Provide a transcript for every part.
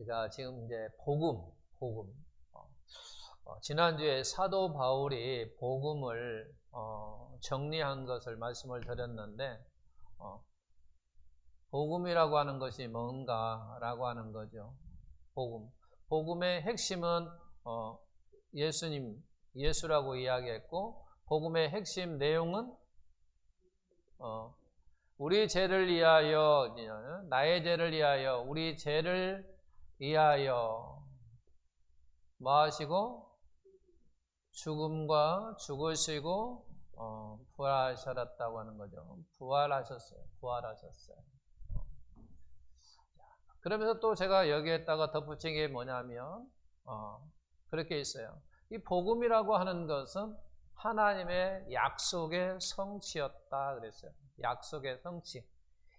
우리가 지금 이제 복음. 지난주에 사도 바울이 복음을 정리한 것을 말씀을 드렸는데, 복음이라고 하는 것이 뭔가라고 하는 거죠. 복음의 핵심은 예수라고 이야기했고, 복음의 핵심 내용은 우리 죄를 위하여, 나의 죄를 위하여, 우리 죄를 위하여 뭐 하시고? 죽음과 죽으시고 부활하셨다고 하는 거죠. 부활하셨어요. 그러면서 또 제가 여기에다가 덧붙인 게 뭐냐면 그렇게 있어요. 이 복음이라고 하는 것은 하나님의 약속의 성취였다 그랬어요. 약속의 성취.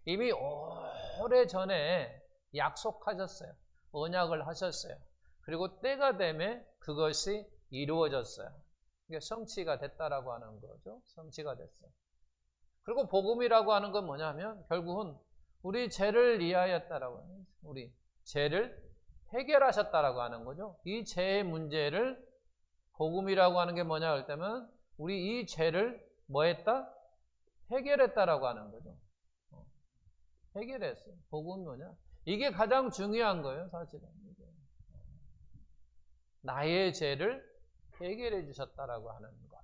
이미 오래전에 약속하셨어요. 언약을 하셨어요. 그리고 때가 되면 그것이 이루어졌어요. 이게 성취가 됐다라고 하는 거죠. 성취가 됐어요. 그리고 복음이라고 하는 건 뭐냐면 결국은 우리 죄를 위하였다라고 하는 거죠. 우리 죄를 해결하셨다라고 하는 거죠. 이 죄의 문제를 복음이라고 하는 게 뭐냐 할 때면 우리 이 죄를 뭐 했다? 해결했다라고 하는 거죠. 해결했어요. 복음이 뭐냐? 이게 가장 중요한 거예요, 사실은. 나의 죄를 해결해 주셨다라고 하는 것.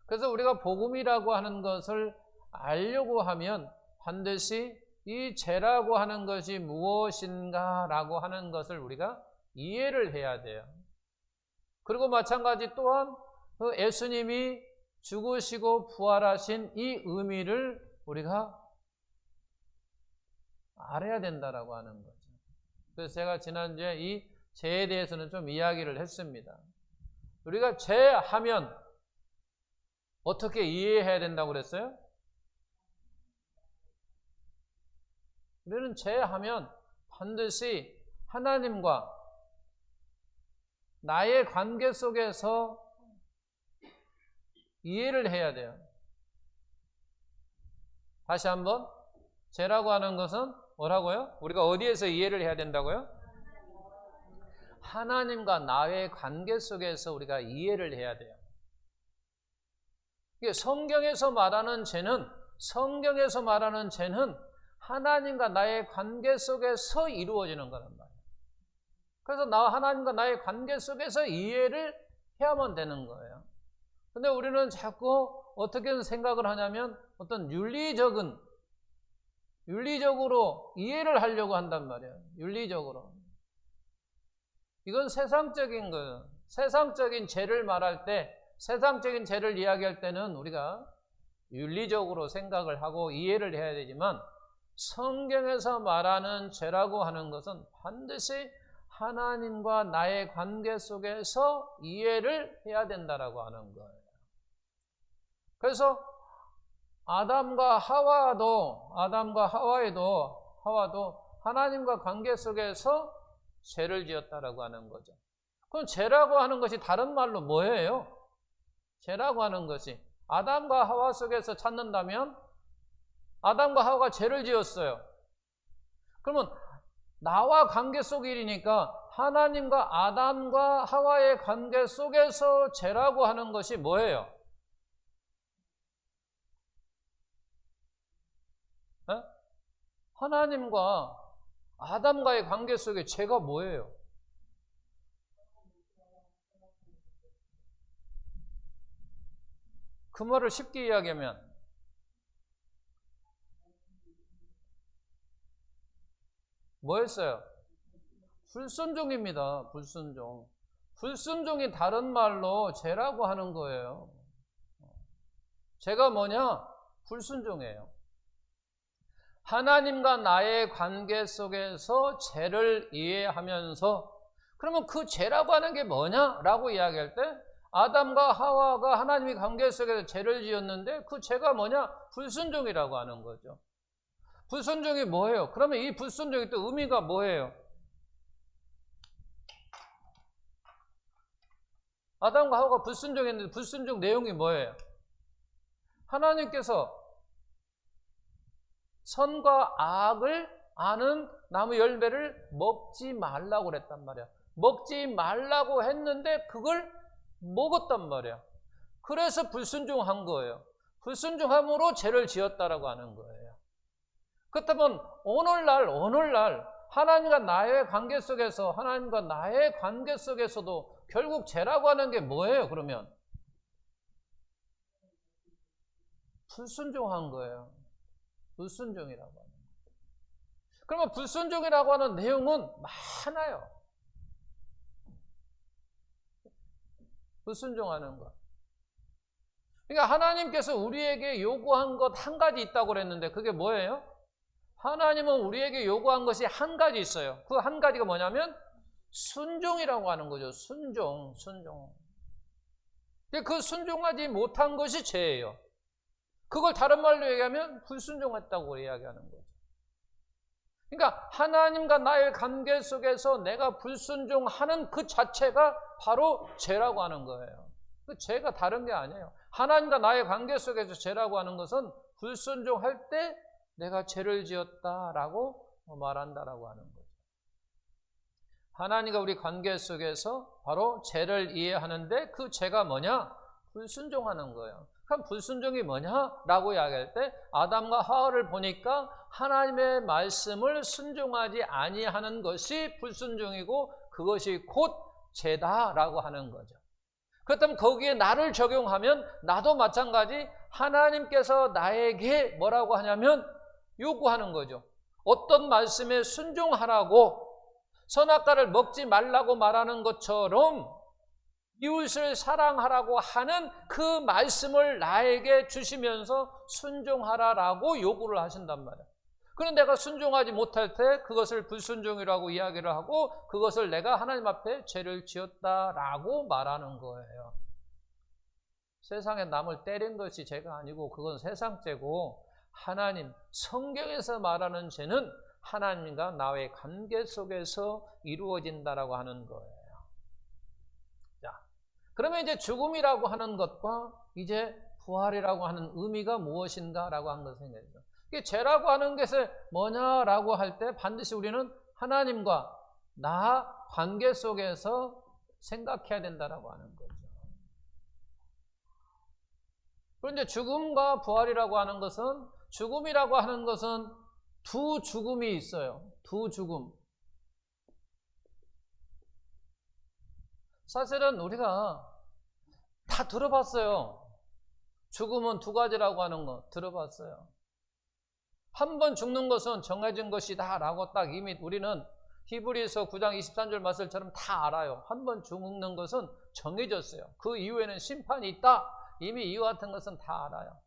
그래서 우리가 복음이라고 하는 것을 알려고 하면 반드시 이 죄라고 하는 것이 무엇인가라고 하는 것을 우리가 이해를 해야 돼요. 그리고 마찬가지 또한 그 예수님이 죽으시고 부활하신 이 의미를 우리가 알아야 된다라고 하는 거죠. 그래서 제가 지난주에 이 죄에 대해서는 좀 이야기를 했습니다. 우리가 죄하면 어떻게 이해해야 된다고 그랬어요? 우리는 죄하면 반드시 하나님과 나의 관계 속에서 이해를 해야 돼요. 다시 한번, 죄라고 하는 것은 뭐라고요? 우리가 어디에서 이해를 해야 된다고요? 하나님과 나의 관계 속에서 우리가 이해를 해야 돼요. 성경에서 말하는 죄는 하나님과 나의 관계 속에서 이루어지는 거란 말이에요. 그래서 하나님과 나의 관계 속에서 이해를 해야만 되는 거예요. 근데 우리는 자꾸 어떻게 생각을 하냐면 어떤 윤리적으로 이해를 하려고 한단 말이에요. 윤리적으로. 이건 세상적인 거예요. 세상적인 죄를 말할 때, 세상적인 죄를 이야기할 때는 우리가 윤리적으로 생각을 하고 이해를 해야 되지만 성경에서 말하는 죄라고 하는 것은 반드시 하나님과 나의 관계 속에서 이해를 해야 된다라고 하는 거예요. 그래서 아담과 하와도 하나님과 관계 속에서 죄를 지었다라고 하는 거죠. 그럼 죄라고 하는 것이 다른 말로 뭐예요? 죄라고 하는 것이 아담과 하와 속에서 찾는다면 아담과 하와가 죄를 지었어요. 그러면 나와 관계 속 일이니까 하나님과 아담과 하와의 관계 속에서 죄라고 하는 것이 뭐예요? 하나님과 아담과의 관계 속에 죄가 뭐예요? 그 말을 쉽게 이야기하면 뭐였어요? 불순종입니다. 불순종. 불순종이 다른 말로 죄라고 하는 거예요. 죄가 뭐냐? 불순종이에요. 하나님과 나의 관계 속에서 죄를 이해하면서 그러면 그 죄라고 하는 게 뭐냐라고 이야기할 때 아담과 하와가 하나님의 관계 속에서 죄를 지었는데 그 죄가 뭐냐? 불순종이라고 하는 거죠. 불순종이 뭐예요? 그러면 이 불순종이 또 의미가 뭐예요? 아담과 하와가 불순종했는데 불순종 내용이 뭐예요? 하나님께서 선과 악을 아는 나무 열매를 먹지 말라고 그랬단 말이야. 먹지 말라고 했는데 그걸 먹었단 말이야. 그래서 불순종한 거예요. 불순종함으로 죄를 지었다라고 하는 거예요. 그렇다면 오늘날 하나님과 나의 관계 속에서, 하나님과 나의 관계 속에서도 결국 죄라고 하는 게 뭐예요, 그러면? 불순종한 거예요. 불순종이라고 하는 거예요. 그러면 불순종이라고 하는 내용은 많아요. 불순종하는 것. 그러니까 하나님께서 우리에게 요구한 것 한 가지 있다고 그랬는데 그게 뭐예요? 하나님은 우리에게 요구한 것이 한 가지 있어요. 그 한 가지가 뭐냐면 순종이라고 하는 거죠. 순종. 그 순종하지 못한 것이 죄예요. 그걸 다른 말로 얘기하면 불순종했다고 이야기하는 거죠. 그러니까 하나님과 나의 관계 속에서 내가 불순종하는 그 자체가 바로 죄라고 하는 거예요. 그 죄가 다른 게 아니에요. 하나님과 나의 관계 속에서 죄라고 하는 것은 불순종할 때 내가 죄를 지었다라고 말한다라고 하는 거죠. 하나님과 우리 관계 속에서 바로 죄를 이해하는데 그 죄가 뭐냐? 불순종하는 거예요. 그럼 불순종이 뭐냐라고 이야기할 때 아담과 하와를 보니까 하나님의 말씀을 순종하지 아니하는 것이 불순종이고 그것이 곧 죄다라고 하는 거죠. 그렇다면 거기에 나를 적용하면 나도 마찬가지 하나님께서 나에게 뭐라고 하냐면 요구하는 거죠. 어떤 말씀에 순종하라고 선악과를 먹지 말라고 말하는 것처럼 이웃을 사랑하라고 하는 그 말씀을 나에게 주시면서 순종하라라고 요구를 하신단 말이에요. 그런데 내가 순종하지 못할 때 그것을 불순종이라고 이야기를 하고 그것을 내가 하나님 앞에 죄를 지었다라고 말하는 거예요. 세상에 남을 때린 것이 죄가 아니고 그건 세상 죄고 하나님, 성경에서 말하는 죄는 하나님과 나의 관계 속에서 이루어진다라고 하는 거예요. 자, 그러면 이제 죽음이라고 하는 것과 이제 부활이라고 하는 의미가 무엇인가라고 한 것을 생각해요. 이게 죄라고 하는 것이 뭐냐라고 할 때 반드시 우리는 하나님과 나 관계 속에서 생각해야 된다라고 하는 거죠. 그런데 죽음과 부활이라고 하는 것은 죽음이라고 하는 것은 두 죽음이 있어요. 두 죽음. 사실은 우리가 다 들어봤어요. 죽음은 두 가지라고 하는 거 들어봤어요. 한 번 죽는 것은 정해진 것이다 라고 딱 이미 우리는 히브리서 9장 23절 말씀처럼 다 알아요. 한 번 죽는 것은 정해졌어요. 그 이후에는 심판이 있다. 이미 이와 같은 것은 다 알아요.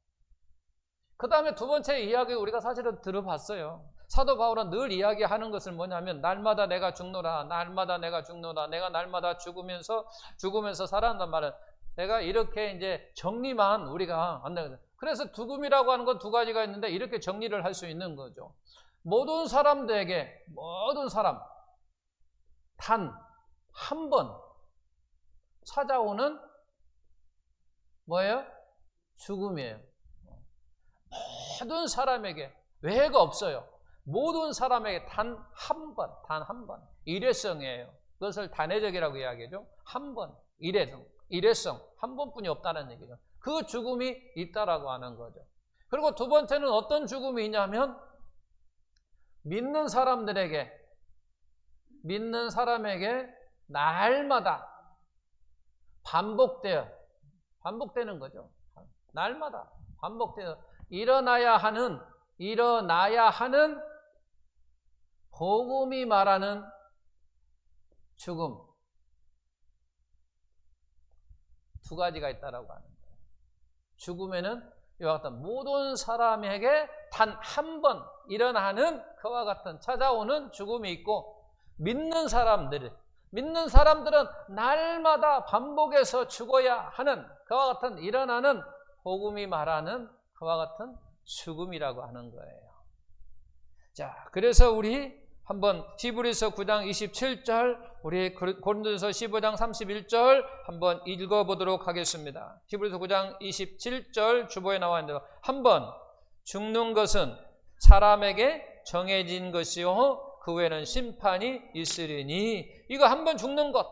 그 다음에 두 번째 이야기 우리가 사실은 들어봤어요. 사도 바울은 늘 이야기하는 것은 뭐냐면 날마다 내가 죽노라, 날마다 내가 죽노라, 내가 날마다 죽으면서 살아난단 말은 내가 이렇게 이제 정리만 우리가 안다거든요. 그래서 죽음이라고 하는 건 두 가지가 있는데 이렇게 정리를 할 수 있는 거죠. 모든 사람들에게 모든 사람 단 한 번 찾아오는 뭐예요? 죽음이에요. 모든 사람에게 외가 없어요. 모든 사람에게 단 한 번 일회성이에요. 그것을 단회적이라고 이야기하죠. 한 번 일회성 한 번뿐이 없다는 얘기죠. 그 죽음이 있다라고 하는 거죠. 그리고 두 번째는 어떤 죽음이 있냐면 믿는 사람에게 날마다 반복되는 거죠. 날마다 반복되어 일어나야 하는 복음이 말하는 죽음 두 가지가 있다라고 하는 거예요. 죽음에는 이와 같은 모든 사람에게 단 한 번 일어나는 그와 같은 찾아오는 죽음이 있고 믿는 사람들은 날마다 반복해서 죽어야 하는 그와 같은 일어나는 복음이 말하는 그와 같은 죽음이라고 하는 거예요. 자, 그래서 우리 한번 히브리서 9장 27절, 우리 고린도전서 15장 31절 한번 읽어보도록 하겠습니다. 히브리서 9장 27절 주보에 나와 있는데 한번 죽는 것은 사람에게 정해진 것이요 그 후에는 심판이 있으리니. 이거 한 번 죽는 것,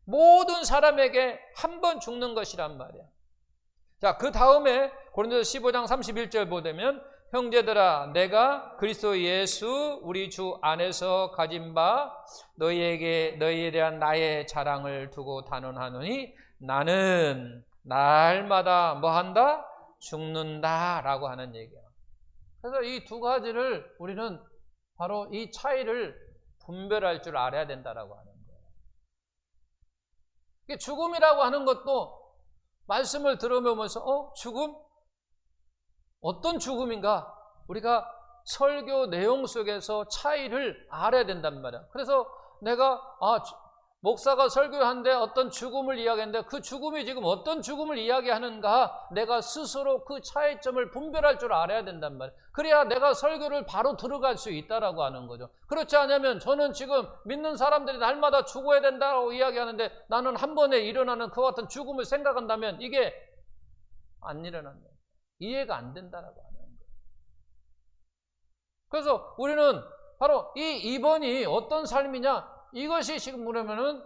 모든 사람에게 한 번 죽는 것이란 말이야. 자, 그 다음에 고린도서 15장 31절 보면 형제들아 내가 그리스도 예수 우리 주 안에서 가진 바 너희에 대한 나의 자랑을 두고 단언하노니 나는 날마다 뭐 한다? 죽는다라고 하는 얘기야. 그래서 이 두 가지를 우리는 바로 이 차이를 분별할 줄 알아야 된다라고 하는 거예요. 죽음이라고 하는 것도 말씀을 들어보면서 죽음? 어떤 죽음인가? 우리가 설교 내용 속에서 차이를 알아야 된단 말이야. 그래서 내가 목사가 설교하는데 어떤 죽음을 이야기하는데 그 죽음이 지금 어떤 죽음을 이야기하는가 내가 스스로 그 차이점을 분별할 줄 알아야 된단 말이야. 그래야 내가 설교를 바로 들어갈 수 있다라고 하는 거죠. 그렇지 않으면 저는 지금 믿는 사람들이 날마다 죽어야 된다고 이야기하는데 나는 한 번에 일어나는 그와 같은 죽음을 생각한다면 이게 안 일어난다. 이해가 안 된다라고 하는 거예요. 그래서 우리는 바로 이 2번이 어떤 삶이냐? 이것이 지금 그러면은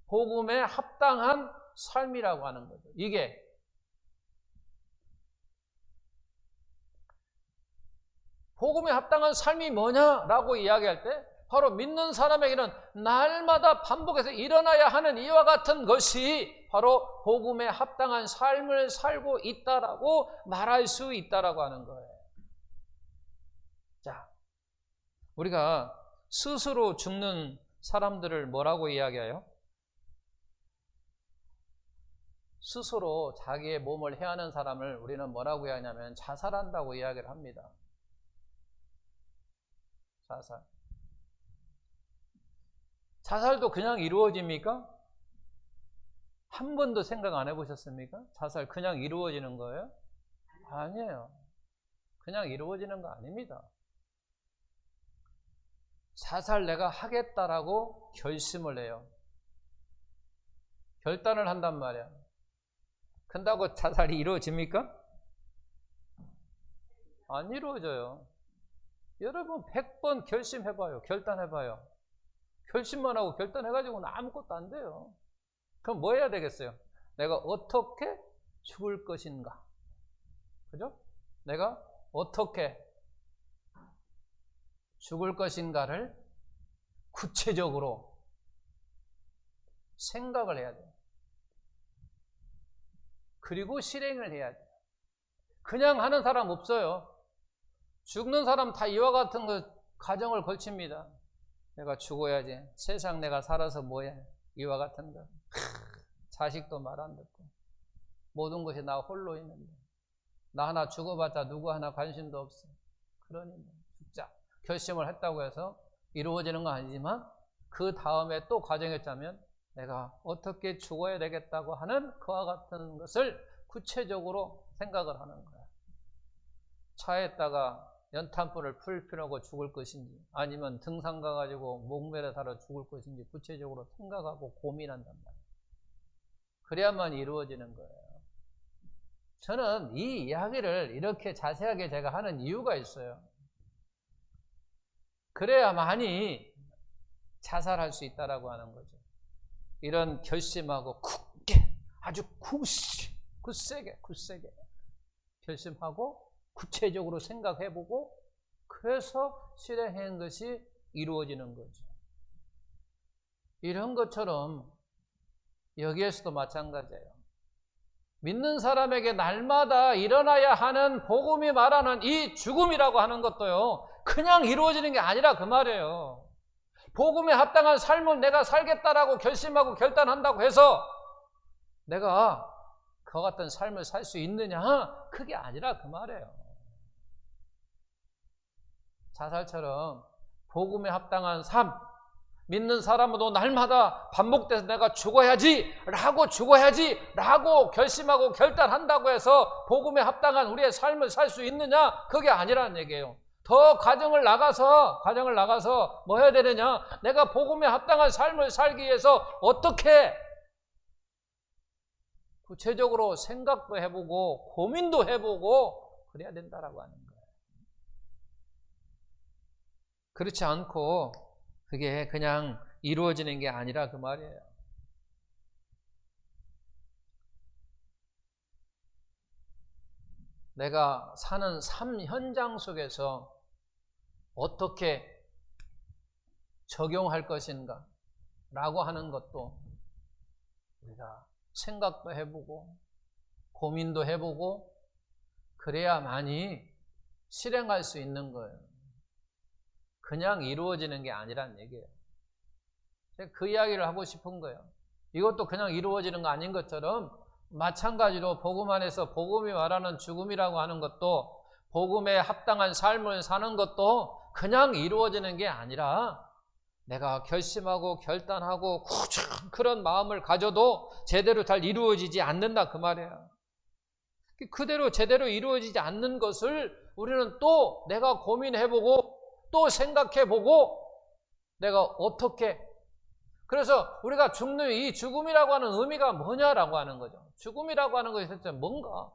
복음에 합당한 삶이라고 하는 거죠. 이게 복음에 합당한 삶이 뭐냐라고 이야기할 때 바로 믿는 사람에게는 날마다 반복해서 일어나야 하는 이와 같은 것이 바로 복음에 합당한 삶을 살고 있다라고 말할 수 있다라고 하는 거예요. 자, 우리가 스스로 죽는 사람들을 뭐라고 이야기해요? 스스로 자기의 몸을 해하는 사람을 우리는 뭐라고 이야기하냐면 자살한다고 이야기를 합니다. 자살. 자살도 그냥 이루어집니까? 한 번도 생각 안 해보셨습니까? 자살 그냥 이루어지는 거예요? 아니에요. 그냥 이루어지는 거 아닙니다. 자살 내가 하겠다라고 결심을 해요. 결단을 한단 말이야. 근다고 자살이 이루어집니까? 안 이루어져요. 여러분 100번 결심해봐요. 결단해봐요. 결심만 하고 결단해가지고는 아무것도 안 돼요. 그럼 뭐 해야 되겠어요? 내가 어떻게 죽을 것인가? 그죠? 내가 어떻게 죽을 것인가를 구체적으로 생각을 해야 돼요. 그리고 실행을 해야 돼요. 그냥 하는 사람 없어요. 죽는 사람 다 이와 같은 가정을 걸칩니다. 내가 죽어야지. 세상 내가 살아서 뭐해? 이와 같은 거. 자식도 말 안 듣고 모든 것이 나 홀로 있는데 나 하나 죽어봤자 누구 하나 관심도 없어. 그러니 죽자. 결심을 했다고 해서 이루어지는 건 아니지만 그 다음에 또 과정을 짜면 내가 어떻게 죽어야 되겠다고 하는 그와 같은 것을 구체적으로 생각을 하는 거야. 차에다가 연탄불을 풀피우고 죽을 것인지 아니면 등산 가가지고 목매를 달아 죽을 것인지 구체적으로 생각하고 고민한단 말이에요. 그래야만 이루어지는 거예요. 저는 이 이야기를 이렇게 자세하게 제가 하는 이유가 있어요. 그래야만이 자살할 수 있다라고 하는 거죠. 이런 결심하고 굳게 아주 굳세게 결심하고 구체적으로 생각해보고 그래서 실행하는 것이 이루어지는 거죠. 이런 것처럼 여기에서도 마찬가지예요. 믿는 사람에게 날마다 일어나야 하는 복음이 말하는 이 죽음이라고 하는 것도요, 그냥 이루어지는 게 아니라 그 말이에요. 복음에 합당한 삶을 내가 살겠다라고 결심하고 결단한다고 해서 내가 그와 같은 삶을 살 수 있느냐? 그게 아니라 그 말이에요. 자살처럼 복음에 합당한 삶, 믿는 사람도 날마다 반복돼서 내가 죽어야지 라고 결심하고 결단한다고 해서 복음에 합당한 우리의 삶을 살 수 있느냐? 그게 아니라는 얘기예요. 더 가정을 나가서 뭐 해야 되느냐? 내가 복음에 합당한 삶을 살기 위해서 어떻게 구체적으로 생각도 해보고 고민도 해보고 그래야 된다라고 하는 거예요. 그렇지 않고 그게 그냥 이루어지는 게 아니라 그 말이에요. 내가 사는 삶 현장 속에서 어떻게 적용할 것인가 라고 하는 것도 우리가 생각도 해보고 고민도 해보고 그래야만이 실행할 수 있는 거예요. 그냥 이루어지는 게 아니란 얘기예요. 제가 그 이야기를 하고 싶은 거예요. 이것도 그냥 이루어지는 거 아닌 것처럼 마찬가지로 복음 안에서 복음이 말하는 죽음이라고 하는 것도 복음에 합당한 삶을 사는 것도 그냥 이루어지는 게 아니라 내가 결심하고 결단하고 그런 마음을 가져도 제대로 잘 이루어지지 않는다 그 말이에요. 그대로 제대로 이루어지지 않는 것을 우리는 또 내가 고민해보고 또 생각해보고 내가 어떻게 그래서 우리가 죽는 이 죽음이라고 하는 의미가 뭐냐라고 하는 거죠. 죽음이라고 하는 것이 대체 뭔가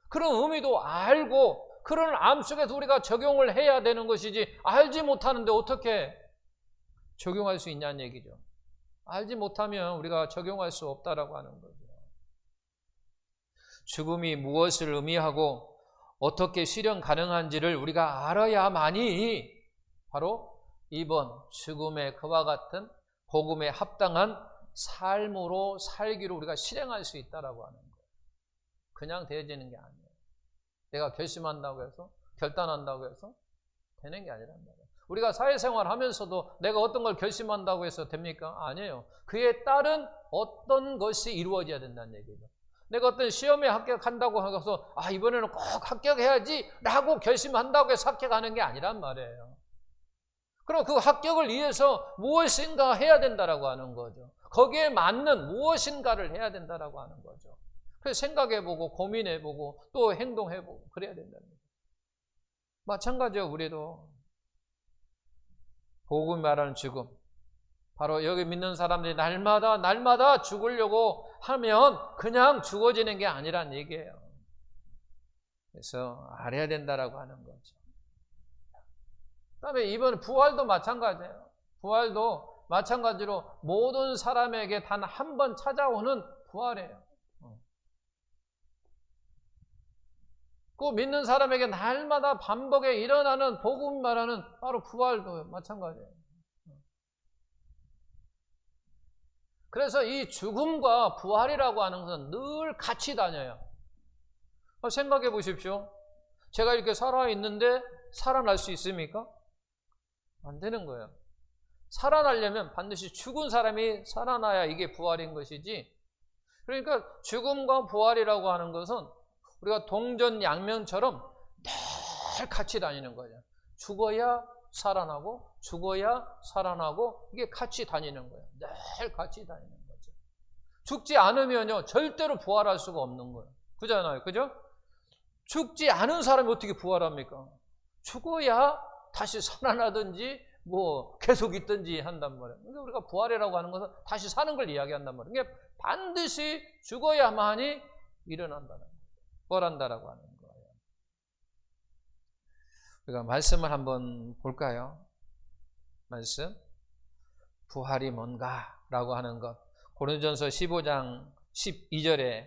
그런 의미도 알고 그런 암 속에서 우리가 적용을 해야 되는 것이지 알지 못하는데 어떻게 적용할 수 있냐는 얘기죠. 알지 못하면 우리가 적용할 수 없다라고 하는 거죠. 죽음이 무엇을 의미하고 어떻게 실현 가능한지를 우리가 알아야만이 바로 이번 죽음의 그와 같은 복음에 합당한 삶으로 살기로 우리가 실행할 수 있다라고 하는 거예요. 그냥 되어지는 게 아니에요. 내가 결심한다고 해서 결단한다고 해서 되는 게 아니란 말이에요. 우리가 사회생활 하면서도 내가 어떤 걸 결심한다고 해서 됩니까? 아니에요. 그에 따른 어떤 것이 이루어져야 된다는 얘기죠. 내가 어떤 시험에 합격한다고 해서 이번에는 꼭 합격해야지 라고 결심한다고 해서 합격하는 게 아니란 말이에요. 그럼 그 합격을 위해서 무엇인가 해야 된다라고 하는 거죠. 거기에 맞는 무엇인가를 해야 된다라고 하는 거죠. 그래서 생각해보고 고민해보고 또 행동해보고 그래야 된다는 거죠. 마찬가지로 우리도 복음 말하는 죽음 바로 여기 믿는 사람들이 날마다 죽으려고 하면 그냥 죽어지는 게 아니란 얘기예요. 그래서 알아야 된다라고 하는 거죠. 그다음에 이번 부활도 마찬가지예요. 부활도 마찬가지로 모든 사람에게 단 한 번 찾아오는 부활이에요. 그 믿는 사람에게 날마다 반복에 일어나는 복음 말하는 바로 부활도 마찬가지예요. 그래서 이 죽음과 부활이라고 하는 것은 늘 같이 다녀요. 생각해 보십시오. 제가 이렇게 살아있는데 살아날 수 있습니까? 안 되는 거예요. 살아나려면 반드시 죽은 사람이 살아나야 이게 부활인 것이지. 그러니까 죽음과 부활이라고 하는 것은 우리가 동전양면처럼 늘 같이 다니는 거예요. 죽어야 살아나고 죽어야 살아나고 이게 같이 다니는 거예요. 늘 같이 다니는 거죠. 죽지 않으면요 절대로 부활할 수가 없는 거예요. 그잖아요. 그죠? 죽지 않은 사람이 어떻게 부활합니까? 죽어야 다시 살아나든지 계속 있든지 한단 말이에요. 그러니까 우리가 부활이라고 하는 것은 다시 사는 걸 이야기한단 말이에요. 그러니까 반드시 죽어야만이 일어난다는 거예요. 부활한다라고 하는 거예요. 우리가 말씀을 한번 볼까요? 말씀. 부활이 뭔가라고 하는 것. 고린도전서 15장 12절에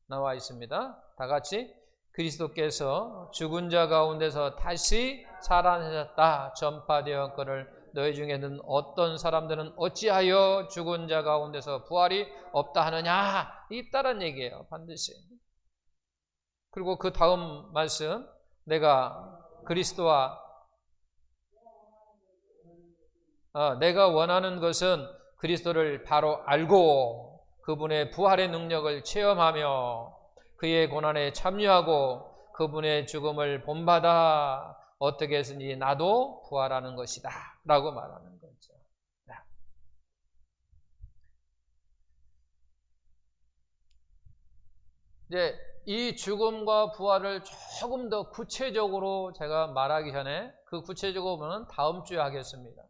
나와 있습니다. 다 같이 그리스도께서 죽은 자 가운데서 다시 살아나셨다 전파되었거늘 너희 중에는 어떤 사람들은 어찌하여 죽은 자 가운데서 부활이 없다 하느냐 있다란 얘기예요. 반드시. 그리고 그 다음 말씀 내가 내가 원하는 것은 그리스도를 바로 알고 그분의 부활의 능력을 체험하며 그의 고난에 참여하고 그분의 죽음을 본받아 어떻게 했으니 나도 부활하는 것이다 라고 말하는 거죠. 이제 이 죽음과 부활을 조금 더 구체적으로 제가 말하기 전에 그 구체적으로는 다음 주에 하겠습니다.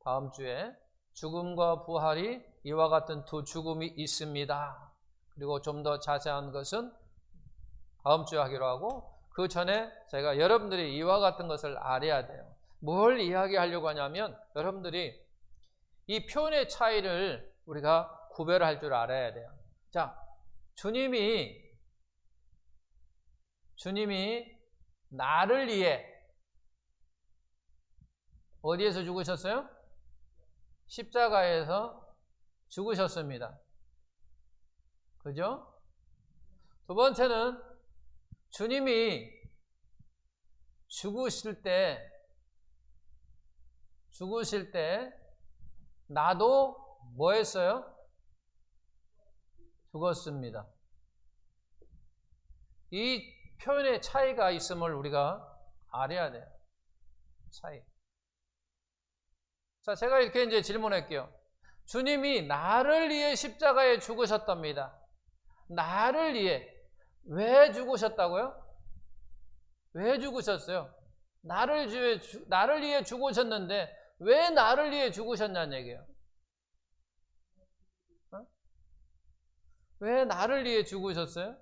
다음 주에 죽음과 부활이 이와 같은 두 죽음이 있습니다. 그리고 좀 더 자세한 것은 다음 주에 하기로 하고 그 전에 제가 여러분들이 이와 같은 것을 알아야 돼요. 뭘 이야기하려고 하냐면 여러분들이 이 표현의 차이를 우리가 구별할 줄 알아야 돼요. 자, 주님이 나를 위해 어디에서 죽으셨어요? 십자가에서 죽으셨습니다. 그죠? 두 번째는 주님이 죽으실 때 나도 뭐 했어요? 죽었습니다. 이 표현의 차이가 있음을 우리가 알아야 돼요. 차이. 자, 제가 이렇게 이제 질문할게요. 주님이 나를 위해 십자가에 죽으셨답니다. 나를 위해. 왜 죽으셨다고요? 왜 죽으셨어요? 나를 위해 죽으셨는데 왜 나를 위해 죽으셨냐는 얘기예요. 어? 왜 나를 위해 죽으셨어요?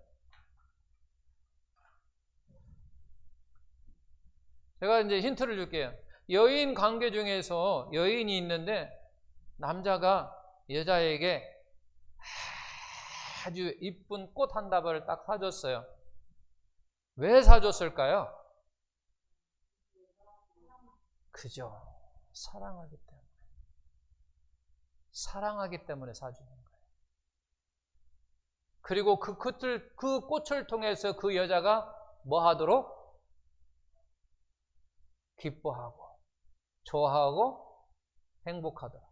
제가 이제 힌트를 줄게요. 여인 관계 중에서 여인이 있는데 남자가 여자에게 아주 이쁜 꽃 한 다발을 딱 사줬어요. 왜 사줬을까요? 그죠. 사랑하기 때문에 사주는 거예요. 그리고 그 꽃을 통해서 그 여자가 뭐 하도록? 기뻐하고 좋아하고 행복하더라.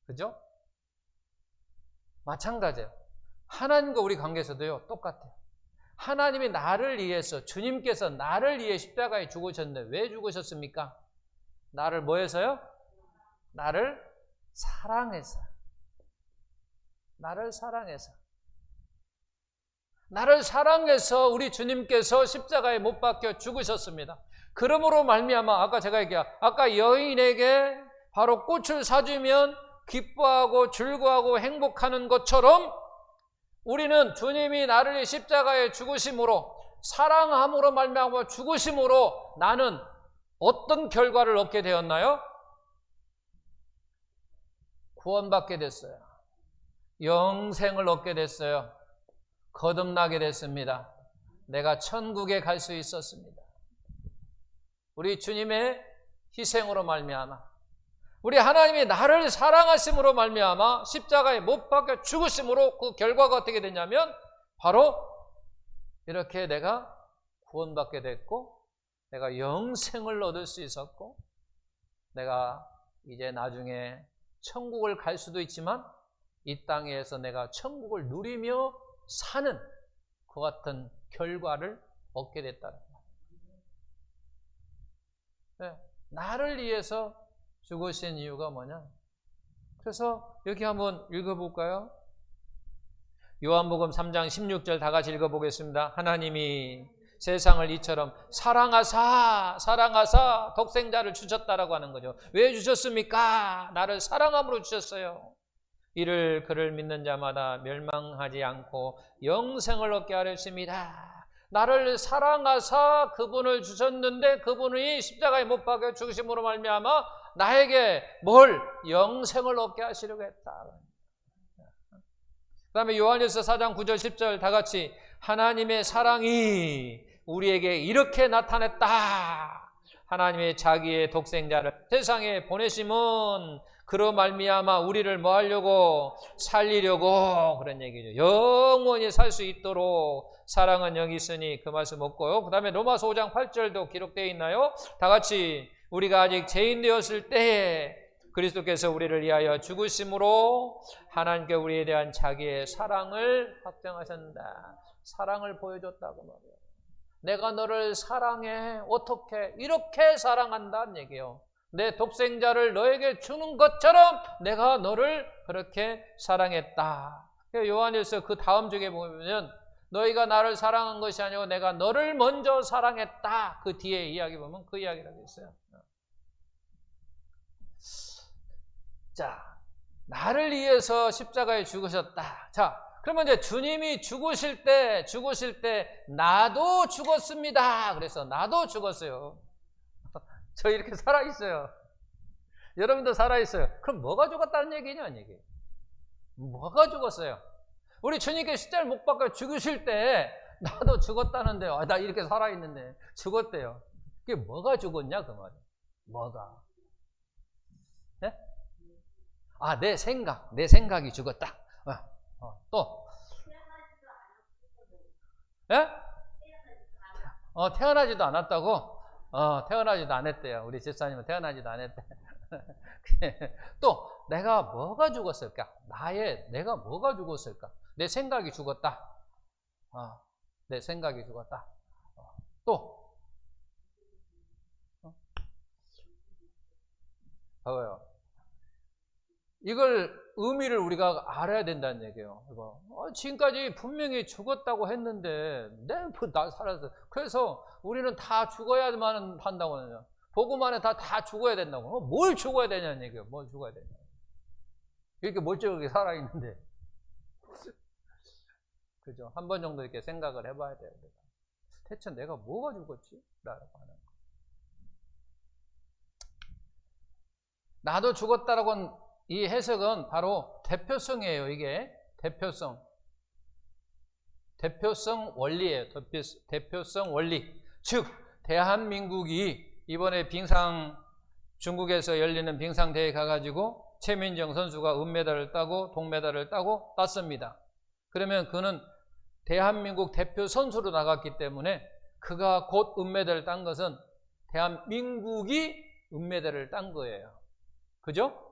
그죠? 마찬가지예요. 하나님과 우리 관계에서도요, 똑같아요. 하나님이 나를 위해서, 주님께서 나를 위해 십자가에 죽으셨는데 왜 죽으셨습니까? 나를 뭐 해서요? 나를 사랑해서. 나를 사랑해서 우리 주님께서 십자가에 못 박혀 죽으셨습니다. 그러므로 말미암아 아까 여인에게 바로 꽃을 사주면 기뻐하고 즐거워하고 행복하는 것처럼 우리는 주님이 나를 위해 십자가에 죽으심으로 사랑함으로 말미암아 죽으심으로 나는 어떤 결과를 얻게 되었나요? 구원받게 됐어요. 영생을 얻게 됐어요. 거듭나게 됐습니다. 내가 천국에 갈 수 있었습니다. 우리 주님의 희생으로 말미암아, 우리 하나님이 나를 사랑하심으로 말미암아 십자가에 못 박혀 죽으심으로 그 결과가 어떻게 됐냐면 바로 이렇게 내가 구원받게 됐고 내가 영생을 얻을 수 있었고 내가 이제 나중에 천국을 갈 수도 있지만 이 땅에서 내가 천국을 누리며 사는 그 같은 결과를 얻게 됐다는 거예요. 네, 나를 위해서 죽으신 이유가 뭐냐? 그래서 여기 한번 읽어볼까요? 요한복음 3장 16절 다 같이 읽어보겠습니다. 하나님이 세상을 이처럼 사랑하사 독생자를 주셨다라고 하는 거죠. 왜 주셨습니까? 나를 사랑함으로 주셨어요. 이를 그를 믿는 자마다 멸망하지 않고 영생을 얻게 하렸습니다. 나를 사랑하사 그분을 주셨는데 그분이 십자가에 못 박혀 죽으심으로 말미암아 나에게 뭘? 영생을 얻게 하시려고 했다. 그 다음에 요한일서 4장 9절 10절 다 같이 하나님의 사랑이 우리에게 이렇게 나타냈다. 하나님의 자기의 독생자를 세상에 보내심은 그로 말미암아 우리를 뭐 하려고? 살리려고 그런 얘기죠. 영원히 살 수 있도록 사랑은 여기 있으니 그 말씀 없고요. 그 다음에 로마서 5장 8절도 기록되어 있나요? 다 같이 우리가 아직 죄인 되었을 때에 그리스도께서 우리를 위하여 죽으심으로 하나님께 우리에 대한 자기의 사랑을 확정하신다. 사랑을 보여줬다고 말이에요. 내가 너를 사랑해. 어떻게? 이렇게 사랑한다는 얘기예요. 내 독생자를 너에게 주는 것처럼 내가 너를 그렇게 사랑했다. 요한일서 그 다음 주에 보면 너희가 나를 사랑한 것이 아니고 내가 너를 먼저 사랑했다. 그 뒤에 이야기 보면 그 이야기라고 있어요. 자, 나를 위해서 십자가에 죽으셨다. 자, 그러면 이제 주님이 죽으실 때 나도 죽었습니다. 그래서 나도 죽었어요. 저 이렇게 살아있어요. 여러분도 살아있어요. 그럼 뭐가 죽었다는 얘기냐, 이게. 뭐가 죽었어요? 우리 주님께 십자가를 못 박아 죽으실 때 나도 죽었다는데, 나 이렇게 살아있는데 죽었대요. 그게 뭐가 죽었냐, 그 말이에요. 뭐가? 네? 내 생각이 죽었다. 또. 예? 태어나지도 않았다고? 태어나지도 않았대요. 우리 집사님은 태어나지도 않았대. 또, 내가 뭐가 죽었을까? 내가 뭐가 죽었을까? 내 생각이 죽었다. 내 생각이 죽었다. 또, 봐봐요. 이걸 의미를 우리가 알아야 된다는 얘기예요. 이거. 지금까지 분명히 죽었다고 했는데 나 살았어. 그래서 우리는 다 죽어야만 한다고 하냐. 복음 안에 다 죽어야 된다고. 뭘 죽어야 되냐는 얘기예요. 뭘 죽어야 되냐. 이렇게 멀쩡하게 살아있는데. 그죠? 한 번 정도 이렇게 생각을 해봐야 돼요. 대체 내가 뭐가 죽었지? 라고 하는 거. 나도 죽었다라고 한 이 해석은 바로 대표성이에요. 이게 대표성 원리예요. 대표성 원리. 즉 대한민국이 이번에 중국에서 열리는 빙상대회에 가가지고 최민정 선수가 은메달을 따고 동메달을 따고 땄습니다. 그러면 그는 대한민국 대표 선수로 나갔기 때문에 그가 곧 은메달을 딴 것은 대한민국이 은메달을 딴 거예요. 그죠?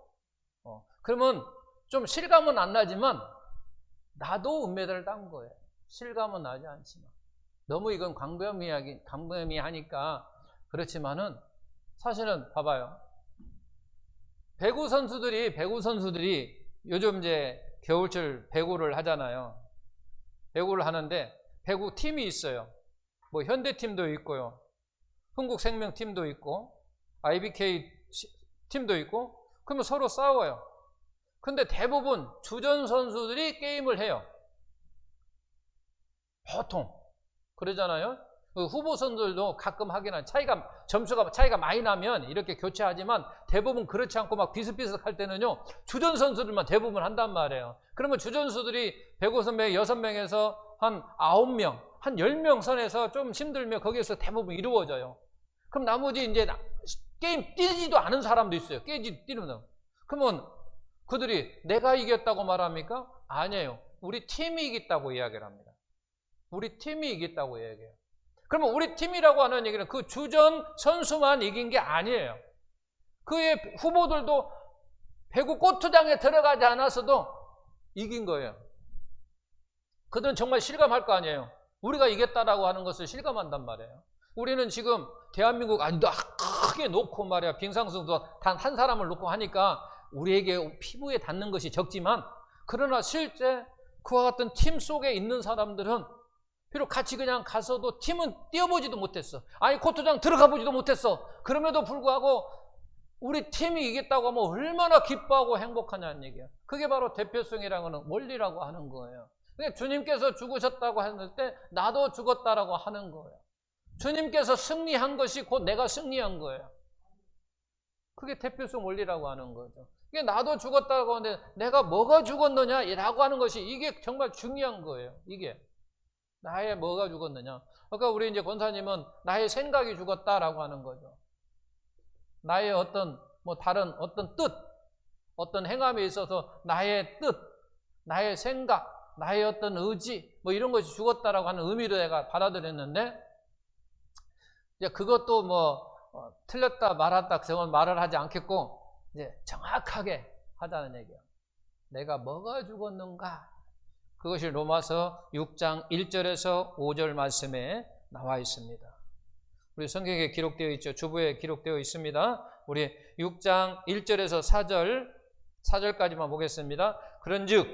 그러면 좀 실감은 안 나지만 나도 은메달을 딴 거예요. 실감은 나지 않지만. 너무 이건 광범위하니까 그렇지만은 사실은 봐봐요. 배구 선수들이 요즘 이제 겨울철 배구를 하잖아요. 배구를 하는데 배구 팀이 있어요. 뭐 현대팀도 있고요. 흥국생명팀도 있고 IBK 팀도 있고 그러면 서로 싸워요. 근데 대부분 주전 선수들이 게임을 해요. 보통 그러잖아요. 후보 선수들도 가끔 하긴 한 점수가 차이가 많이 나면 이렇게 교체하지만 대부분 그렇지 않고 막 비슷비슷할 때는요. 주전 선수들만 대부분 한단 말이에요. 그러면 주전 선수들이 배구 선배 6명에서 한 9명, 한 10명 선에서 좀 힘들면 거기에서 대부분 이루어져요. 그럼 나머지 이제 게임 뛰지도 않은 사람도 있어요. 뛰는 거. 그러면 그들이 내가 이겼다고 말합니까? 아니에요. 우리 팀이 이겼다고 이야기를 합니다. 우리 팀이 이겼다고 이야기해요. 그러면 우리 팀이라고 하는 얘기는 그 주전 선수만 이긴 게 아니에요. 그의 후보들도 배구 코트장에 들어가지 않았어도 이긴 거예요. 그들은 정말 실감할 거 아니에요. 우리가 이겼다라고 하는 것을 실감한단 말이에요. 우리는 지금 대한민국 크게 놓고 말이야. 빙상선수도 단 한 사람을 놓고 하니까 우리에게 피부에 닿는 것이 적지만 그러나 실제 그와 같은 팀 속에 있는 사람들은 비록 같이 그냥 가서도 팀은 뛰어보지도 못했어. 아니 코트장 들어가 보지도 못했어. 그럼에도 불구하고 우리 팀이 이겼다고 하면 얼마나 기뻐하고 행복하냐는 얘기야. 그게 바로 대표성이라고 하는 원리라고 하는 거예요. 그러니까 주님께서 죽으셨다고 했을 때 나도 죽었다라고 하는 거예요. 주님께서 승리한 것이 곧 내가 승리한 거예요. 그게 대표성 원리라고 하는 거죠. 이게 나도 죽었다고 하는데 내가 뭐가 죽었느냐라고 하는 것이 이게 정말 중요한 거예요. 이게 나의 뭐가 죽었느냐. 아까 우리 이제 권사님은 나의 생각이 죽었다라고 하는 거죠. 나의 다른 어떤 뜻, 어떤 행함에 있어서 나의 뜻, 나의 생각, 나의 어떤 의지, 이런 것이 죽었다라고 하는 의미로 내가 받아들였는데, 이제 그것도 틀렸다 말았다 그건 말을 하지 않겠고 이제 정확하게 하자는 얘기예요. 내가 뭐가 죽었는가? 그것이 로마서 6장 1절에서 5절 말씀에 나와 있습니다. 우리 성경에 기록되어 있죠. 주부에 기록되어 있습니다. 우리 6장 1절에서 4절까지만 보겠습니다. 그런즉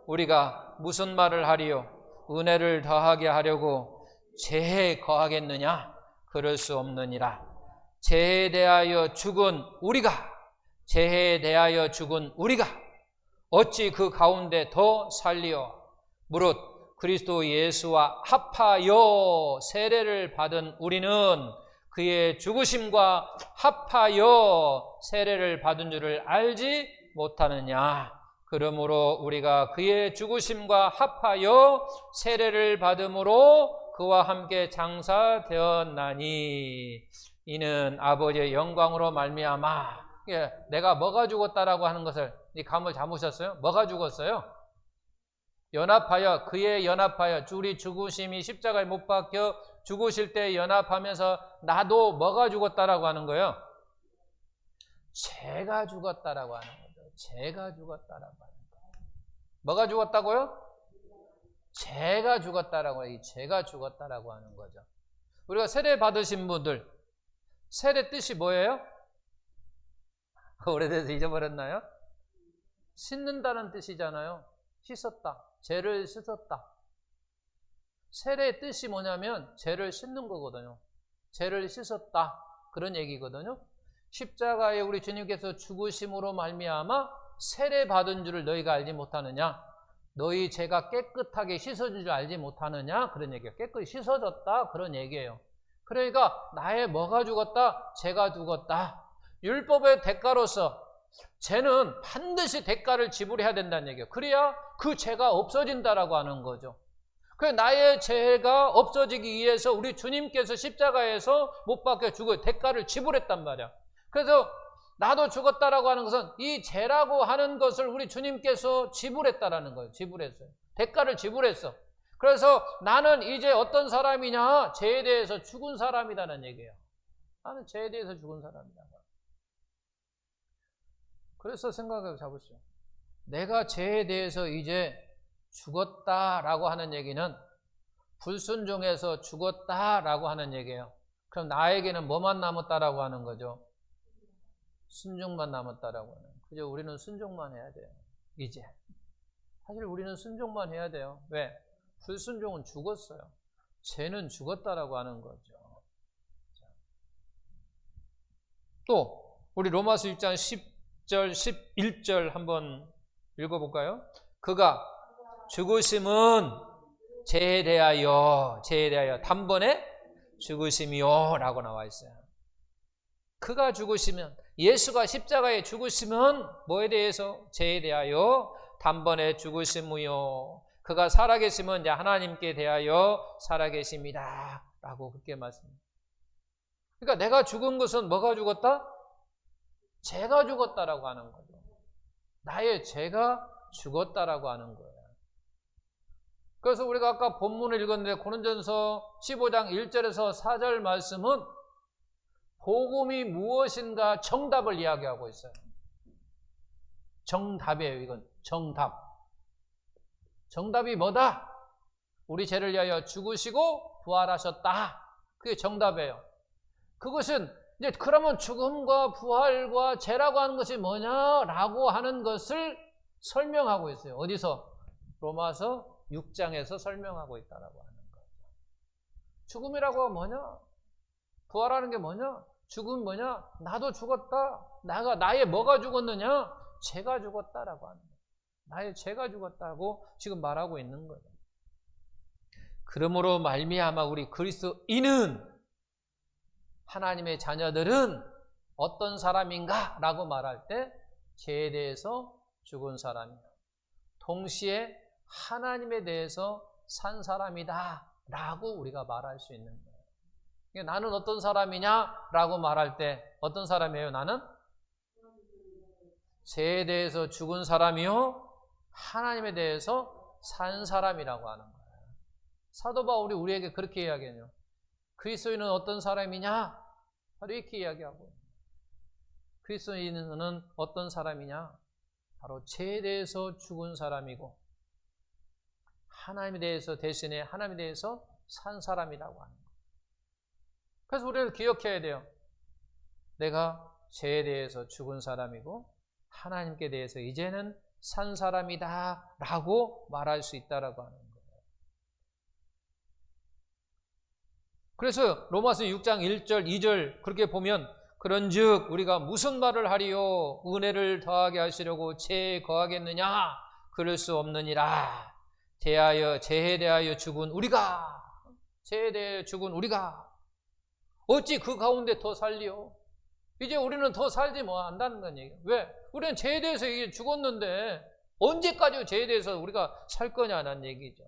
우리가 무슨 말을 하리요? 은혜를 더하게 하려고 죄에 거하겠느냐? 그럴 수 없느니라. 죄에 대하여 죽은 우리가 어찌 그 가운데 더 살리어 무릇 그리스도 예수와 합하여 세례를 받은 우리는 그의 죽으심과 합하여 세례를 받은 줄을 알지 못하느냐. 그러므로 우리가 그의 죽으심과 합하여 세례를 받음으로 그와 함께 장사되었나니 이는 아버지의 영광으로 말미암아. 내가 뭐가 죽었다라고 하는 것을 이 감을 잡으셨어요? 뭐가 죽었어요? 연합하여, 그의 연합하여, 우리 죽으심이 십자가에 못 박혀 죽으실 때 연합하면서 나도 뭐가 죽었다라고 하는 거예요? 죄가 죽었다라고 하는 거죠. 죄가 죽었다라고 하는 거예요. 뭐가 죽었다고요? 죄가 죽었다라고 해요. 이 죄가 죽었다라고 하는 거죠. 우리가 세례 받으신 분들, 세례 뜻이 뭐예요? 오래돼서 잊어버렸나요? 씻는다는 뜻이잖아요. 씻었다. 죄를 씻었다. 세례의 뜻이 뭐냐면 죄를 씻는 거거든요. 죄를 씻었다. 그런 얘기거든요. 십자가에 우리 주님께서 죽으심으로 말미암아 세례 받은 줄을 너희가 알지 못하느냐? 너희 죄가 깨끗하게 씻어진 줄 알지 못하느냐? 그런 얘기예요. 깨끗이 씻어졌다. 그런 얘기예요. 그러니까 나의 뭐가 죽었다? 죄가 죽었다. 율법의 대가로서 죄는 반드시 대가를 지불해야 된다는 얘기예요. 그래야 그 죄가 없어진다라고 하는 거죠. 그래서 나의 죄가 없어지기 위해서 우리 주님께서 십자가에서 못 박혀 죽어 대가를 지불했단 말이야. 그래서 나도 죽었다라고 하는 것은 이 죄라고 하는 것을 우리 주님께서 지불했다라는 거예요. 지불했어요. 대가를 지불했어. 그래서 나는 이제 어떤 사람이냐? 죄에 대해서 죽은 사람이라는 얘기예요. 나는 죄에 대해서 죽은 사람이다. 그래서 생각해 잡으시오. 내가 죄에 대해서 이제 죽었다라고 하는 얘기는 불순종해서 죽었다라고 하는 얘기예요. 그럼 나에게는 뭐만 남았다라고 하는 거죠? 순종만 남았다라고 하는. 그죠? 우리는 순종만 해야 돼요. 이제. 사실 우리는 순종만 해야 돼요. 왜? 불순종은 죽었어요. 죄는 죽었다라고 하는 거죠. 또 우리 로마서 6장 10절, 11절 한번 읽어볼까요? 그가 죽으심은 죄에 대하여 단번에 죽으심이요 라고 나와 있어요. 그가 죽으시면, 예수가 십자가에 죽으시면 뭐에 대해서? 죄에 대하여 단번에 죽으심이요. 그가 살아계시면 이제 하나님께 대하여 살아계십니다 라고 그렇게 말씀합니다. 그러니까 내가 죽은 것은 뭐가 죽었다? 죄가 죽었다라고 하는 거죠. 나의 죄가 죽었다라고 하는 거예요. 그래서 우리가 아까 본문을 읽었는데 고린도전서 15장 1절에서 4절 말씀은 복음이 무엇인가 정답을 이야기하고 있어요. 정답이에요. 이건 정답. 정답이 뭐다? 우리 죄를 위하여 죽으시고 부활하셨다. 그게 정답이에요. 그것은 이제 그러면 죽음과 부활과 죄라고 하는 것이 뭐냐라고 하는 것을 설명하고 있어요. 어디서? 로마서 6장에서 설명하고 있다라고 하는 거죠. 죽음이라고 뭐냐? 부활하는 게 뭐냐? 죽음은 뭐냐? 나도 죽었다. 나의 뭐가 죽었느냐? 죄가 죽었다라고 하는 거예요. 나의 죄가 죽었다고 지금 말하고 있는 거예요. 그러므로 말미암아 우리 그리스도인은, 하나님의 자녀들은 어떤 사람인가? 라고 말할 때 죄에 대해서 죽은 사람이다. 동시에 하나님에 대해서 산 사람이다 라고 우리가 말할 수 있는 거예요. 그러니까 나는 어떤 사람이냐? 라고 말할 때 어떤 사람이에요? 나는 죄에 대해서 죽은 사람이요, 하나님에 대해서 산 사람이라고 하는 거예요. 사도 바울이 우리에게 그렇게 이야기해요. 그리스도인은 어떤 사람이냐? 바로 이렇게 이야기하고, 그리스도인은 어떤 사람이냐? 바로 죄에 대해서 죽은 사람이고 하나님에 대해서 대신에 하나님에 대해서 산 사람이라고 하는 거예요. 그래서 우리는 기억해야 돼요. 내가 죄에 대해서 죽은 사람이고 하나님께 대해서 이제는 산 사람이다 라고 말할 수 있다라고 하는 거예요. 그래서 로마서 6장 1절 2절 그렇게 보면, 그런즉 우리가 무슨 말을 하리요? 은혜를 더하게 하시려고 죄에 거하겠느냐? 그럴 수 없느니라. 죄에 대하여 죽은 우리가 어찌 그 가운데 더 살리요? 이제 우리는 더 살지 뭐 안다는 건 얘기예요. 왜? 우리는 죄에 대해서 이게 죽었는데 언제까지 죄에 대해서 우리가 살 거냐는 얘기죠.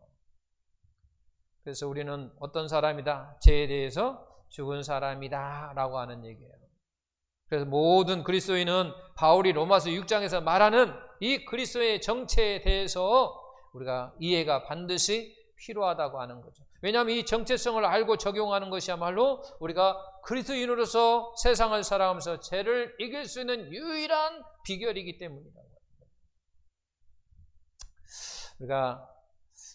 그래서 우리는 어떤 사람이다? 죄에 대해서 죽은 사람이다 라고 하는 얘기예요. 그래서 모든 그리스도인은 바울이 로마서 6장에서 말하는 이 그리스도의 정체에 대해서 우리가 이해가 반드시 필요하다고 하는 거죠. 왜냐하면 이 정체성을 알고 적용하는 것이야말로 우리가 그리스도인으로서 세상을 살아가면서 죄를 이길 수 있는 유일한 비결이기 때문이라고 합니다. 우리가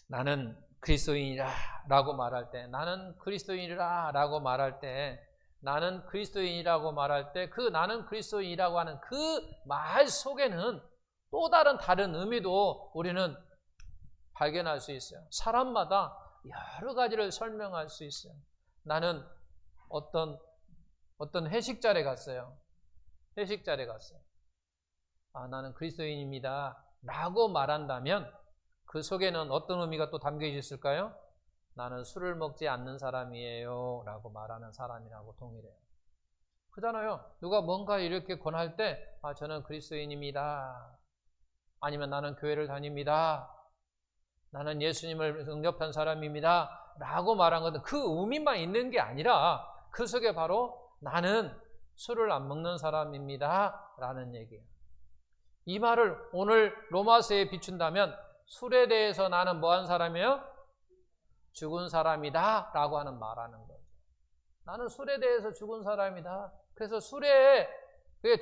나는 그리스도인이라 라고 말할 때, 나는 그리스도인이라 라고 말할 때, 나는 그리스도인이라고 말할 때 그 나는 그리스도인이라고 하는 그 말 속에는 또 다른 의미도 우리는 발견할 수 있어요. 사람마다 여러 가지를 설명할 수 있어요. 나는 어떤 회식 자리에 갔어요. 회식 자리에 갔어요. 나는 그리스도인입니다 라고 말한다면 그 속에는 어떤 의미가 또 담겨 있을까요? 나는 술을 먹지 않는 사람이에요 라고 말하는 사람이라고 동일해요. 그잖아요. 누가 뭔가 이렇게 권할 때 저는 그리스도인입니다. 아니면 나는 교회를 다닙니다. 나는 예수님을 영접한 사람입니다 라고 말한 것은 그 의미만 있는 게 아니라 그 속에 바로 나는 술을 안 먹는 사람입니다 라는 얘기예요. 이 말을 오늘 로마서에 비춘다면 술에 대해서 나는 뭐한 사람이에요? 죽은 사람이다 라고 하는 말하는 거죠. 나는 술에 대해서 죽은 사람이다. 그래서 술에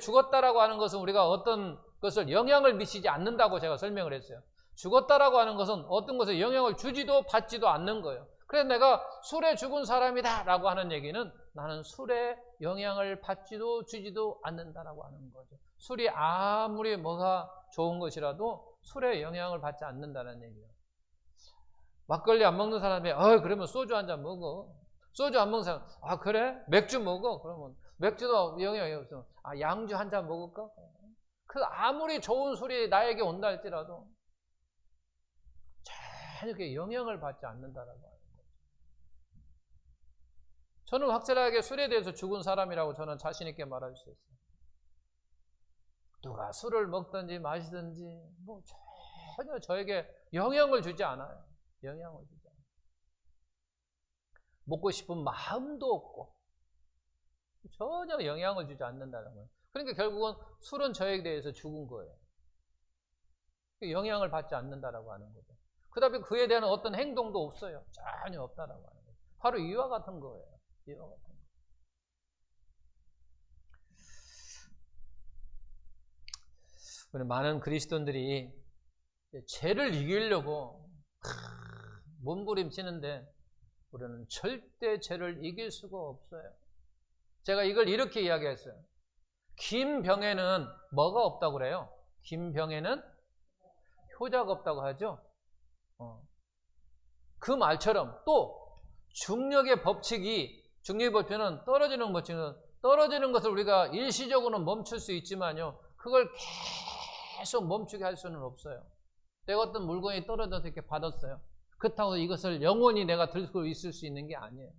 죽었다라고 하는 것은 우리가 어떤 것을 영향을 미치지 않는다고 제가 설명을 했어요. 죽었다라고 하는 것은 어떤 것에 영향을 주지도 받지도 않는 거예요. 그래서 내가 술에 죽은 사람이다 라고 하는 얘기는 나는 술에 영향을 받지도 주지도 않는다라고 하는 거죠. 술이 아무리 뭐가 좋은 것이라도 술에 영향을 받지 않는다는 얘기예요. 막걸리 안 먹는 사람이 그러면 소주 한 잔 먹어. 소주 안 먹는 사람 그래? 맥주 먹어. 그러면 맥주도 영향이 없어. 양주 한 잔 먹을까? 그 아무리 좋은 술이 나에게 온다 할지라도 전혀 영향을 받지 않는다라고 하는 거죠. 저는 확실하게 술에 대해서 죽은 사람이라고 저는 자신 있게 말할 수 있어요. 누가 술을 먹든지 마시든지 뭐 전혀 저에게 영향을 주지 않아요. 영향을 주지 않아요. 먹고 싶은 마음도 없고 전혀 영향을 주지 않는다는 거예요. 그러니까 결국은 술은 저에 대해서 죽은 거예요. 영향을 받지 않는다라고 하는 거죠. 그 다음에 그에 대한 어떤 행동도 없어요. 전혀 없다라고 하는 거예요. 바로 이와 같은 거예요. 이와 같은 거. 우리 많은 그리스도인들이 죄를 이기려고 몸부림치는데 우리는 절대 죄를 이길 수가 없어요. 제가 이걸 이렇게 이야기했어요. 김병에는 뭐가 없다고 그래요? 김병에는 효자가 없다고 하죠. 그 말처럼 또 중력의 법칙은 떨어지는 법칙은 떨어지는 것을 우리가 일시적으로는 멈출 수 있지만요. 그걸 계속 멈추게 할 수는 없어요. 내가 어떤 물건이 떨어져서 이렇게 받았어요. 그렇다고 이것을 영원히 내가 들고 있을 수 있는 게 아니에요.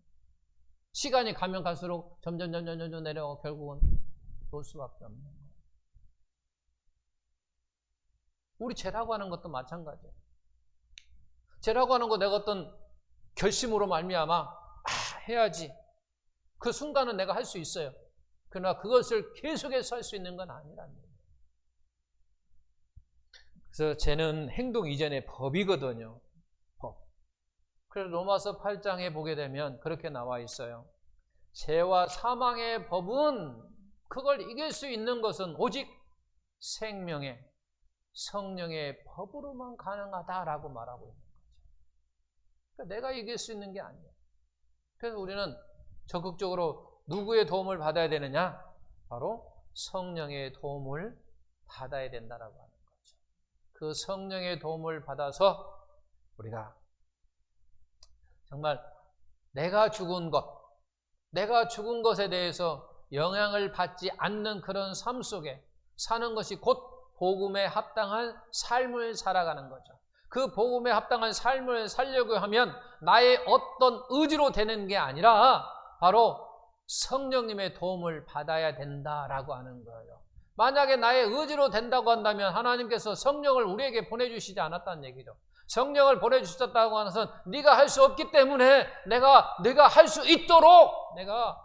시간이 가면 갈수록 점점 내려가고 결국은 놓을 수밖에 없는 거예요. 우리 죄라고 하는 것도 마찬가지예요. 죄라고 하는 거 내가 어떤 결심으로 말미암아 해야지. 그 순간은 내가 할 수 있어요. 그러나 그것을 계속해서 할 수 있는 건 아니라는 거예요. 그래서 죄는 행동 이전의 법이거든요. 법. 그래서 로마서 8장에 보게 되면 그렇게 나와 있어요. 죄와 사망의 법은 그걸 이길 수 있는 것은 오직 생명의 성령의 법으로만 가능하다라고 말하고 있는 거죠. 그러니까 내가 이길 수 있는 게 아니에요. 그래서 우리는 적극적으로 누구의 도움을 받아야 되느냐? 바로 성령의 도움을 받아야 된다라고 하는 거죠. 그 성령의 도움을 받아서 우리가 정말 내가 죽은 것에 대해서 영향을 받지 않는 그런 삶 속에 사는 것이 곧 복음에 합당한 삶을 살아가는 거죠. 그 복음에 합당한 삶을 살려고 하면 나의 어떤 의지로 되는 게 아니라 바로 성령님의 도움을 받아야 된다라고 하는 거예요. 만약에 나의 의지로 된다고 한다면 하나님께서 성령을 우리에게 보내주시지 않았다는 얘기죠. 성령을 보내주셨다고 하는 것은 네가 할 수 없기 때문에 네가 할 수 있도록 내가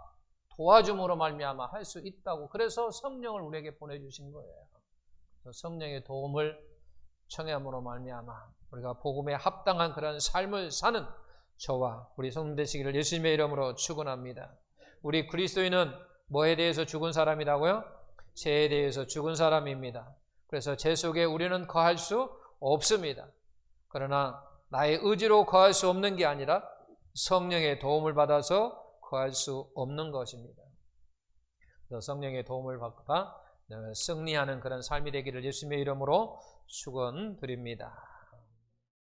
도와줌으로 말미암아 할 수 있다고. 그래서 성령을 우리에게 보내주신 거예요. 성령의 도움을 청함으로 말미암아 우리가 복음에 합당한 그런 삶을 사는 저와 우리 성도 되시기를 예수님의 이름으로 축원합니다. 우리 그리스도인은 뭐에 대해서 죽은 사람이라고요? 죄에 대해서 죽은 사람입니다. 그래서 죄 속에 우리는 거할 수 없습니다. 그러나 나의 의지로 거할 수 없는 게 아니라 성령의 도움을 받아서 거할 수 없는 것입니다. 그래서 성령의 도움을 받아 승리하는 그런 삶이 되기를 예수님의 이름으로 축원드립니다.